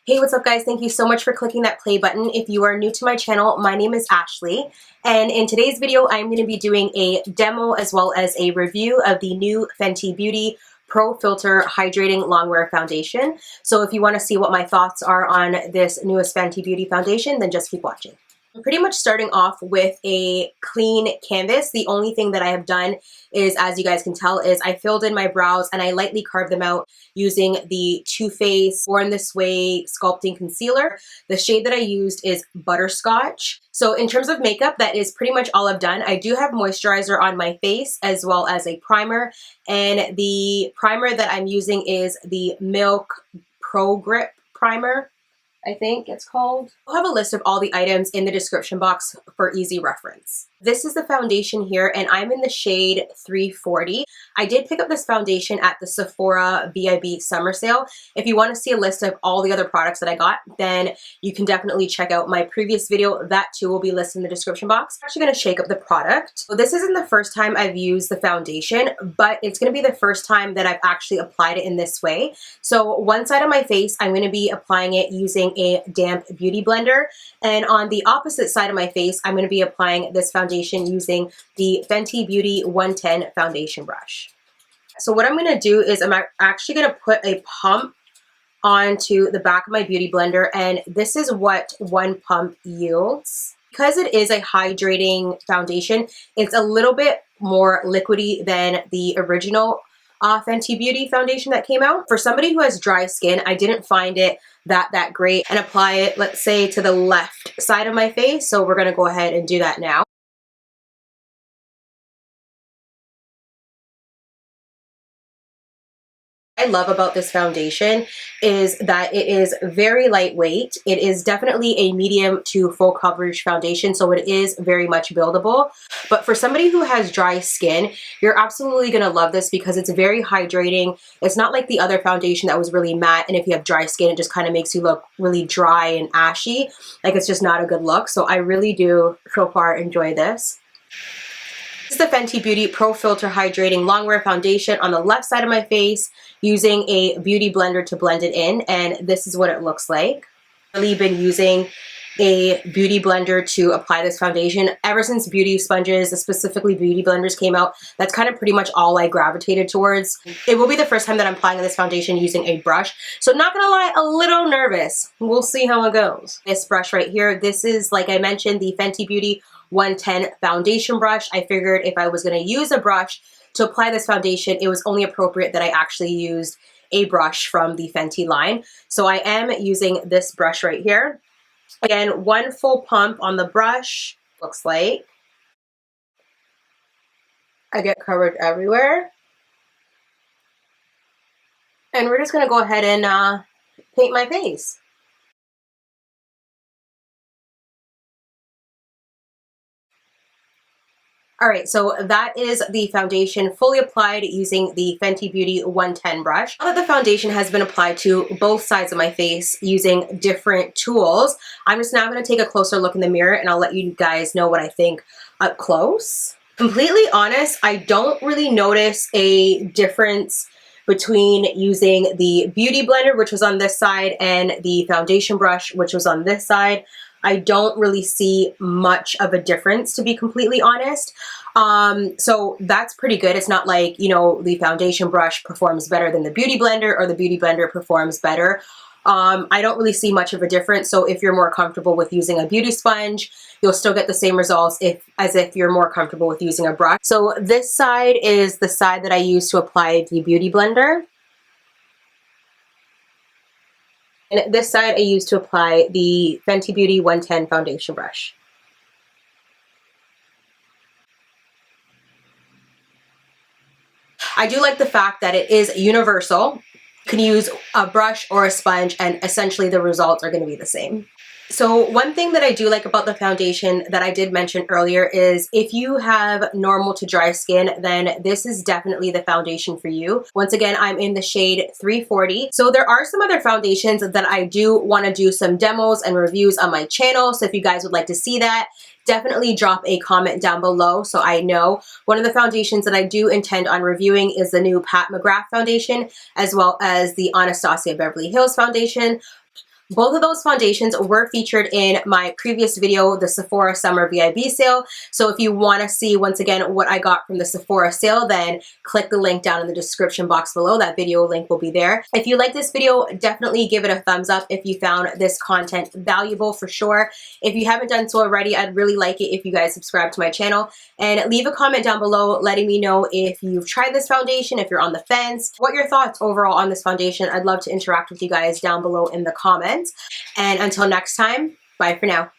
Hey, what's up guys? Thank you so much for clicking that play button. If you are new to my channel, my name is Ashley, and in today's video, I'm going to be doing a demo as well as a review of the new Fenty Beauty Pro Filter Hydrating Longwear Foundation. So if you want to see what my thoughts are on this newest Fenty Beauty foundation, then just keep watching. I'm pretty much starting off with a clean canvas. The only thing that I have done is, as you guys can tell, is I filled in my brows and I lightly carved them out using the Too Faced Born This Way Sculpting Concealer. The shade that I used is Butterscotch. So in terms of makeup, that is pretty much all I've done. I do have moisturizer on my face as well as a primer, and the primer that I'm using is the Milk Pro Grip Primer, I think it's called. I'll have a list of all the items in the description box for easy reference. This is the foundation here, and I'm in the shade 340. I did pick up this foundation at the Sephora VIB summer sale. If you want to see a list of all the other products that I got, then you can definitely check out my previous video. That too will be listed in the description box. I'm actually going to shake up the product. So this isn't the first time I've used the foundation, but it's going to be the first time that I've actually applied it in this way. So one side of my face, I'm going to be applying it using a damp beauty blender, and on the opposite side of my face, I'm going to be applying this foundation using the Fenty Beauty 110 foundation brush. So what I'm going to do is I'm actually going to put a pump onto the back of my beauty blender, and this is what one pump yields. Because it is a hydrating foundation, it's a little bit more liquidy than the original Fenty Beauty foundation that came out. For somebody who has dry skin, I didn't find it that great. And apply it, let's say, to the left side of my face. So we're going to go ahead and do that now. I love about this foundation is that it is very lightweight. It is definitely a medium to full coverage foundation, so it is very much buildable. But for somebody who has dry skin, you're absolutely going to love this because it's very hydrating. It's not like the other foundation that was really matte, and if you have dry skin, it just kind of makes you look really dry and ashy. Like, it's just not a good look. So I really do so far enjoy this. This is the Fenty Beauty Pro Filter Hydrating Longwear Foundation on the left side of my face using a beauty blender to blend it in, and this is what it looks like. I've really been using a beauty blender to apply this foundation. Ever since beauty sponges, specifically beauty blenders, came out, that's kind of pretty much all I gravitated towards. It will be the first time that I'm applying this foundation using a brush, so not gonna lie, a little nervous. We'll see how it goes. This brush right here, this is, like I mentioned, the Fenty Beauty 110 foundation brush. I figured if I was going to use a brush to apply this foundation, it was only appropriate that I actually used a brush from the Fenty line. So I am using this brush right here. Again, one full pump on the brush, looks like. I get covered everywhere. And we're just going to go ahead and paint my face. Alright, so that is the foundation fully applied using the Fenty Beauty 110 brush. Now that the foundation has been applied to both sides of my face using different tools, I'm just now going to take a closer look in the mirror and I'll let you guys know what I think up close. Completely honest, I don't really notice a difference between using the beauty blender, which was on this side, and the foundation brush, which was on this side. I don't really see much of a difference, to be completely honest. So that's pretty good. It's not like, you know, the foundation brush performs better than the beauty blender or the beauty blender performs better. I don't really see much of a difference. So if you're more comfortable with using a beauty sponge, you'll still get the same results as if you're more comfortable with using a brush. So this side is the side that I use to apply the beauty blender. And this side I use to apply the Fenty Beauty 110 foundation brush. I do like the fact that it is universal. You can use a brush or a sponge and essentially the results are going to be the same. So one thing that I do like about the foundation that I did mention earlier is if you have normal to dry skin, then this is definitely the foundation for you. Once again, I'm in the shade 340. So there are some other foundations that I do want to do some demos and reviews on my channel. So if you guys would like to see that, definitely drop a comment down below so I know. One of the foundations that I do intend on reviewing is the new Pat McGrath foundation, as well as the Anastasia Beverly Hills foundation. Both of those foundations were featured in my previous video, the Sephora Summer VIB sale. So if you want to see, once again, what I got from the Sephora sale, then click the link down in the description box below. That video link will be there. If you like this video, definitely give it a thumbs up if you found this content valuable, for sure. If you haven't done so already, I'd really like it if you guys subscribe to my channel, and leave a comment down below letting me know if you've tried this foundation, if you're on the fence, what your thoughts overall on this foundation. I'd love to interact with you guys down below in the comments. And until next time, bye for now.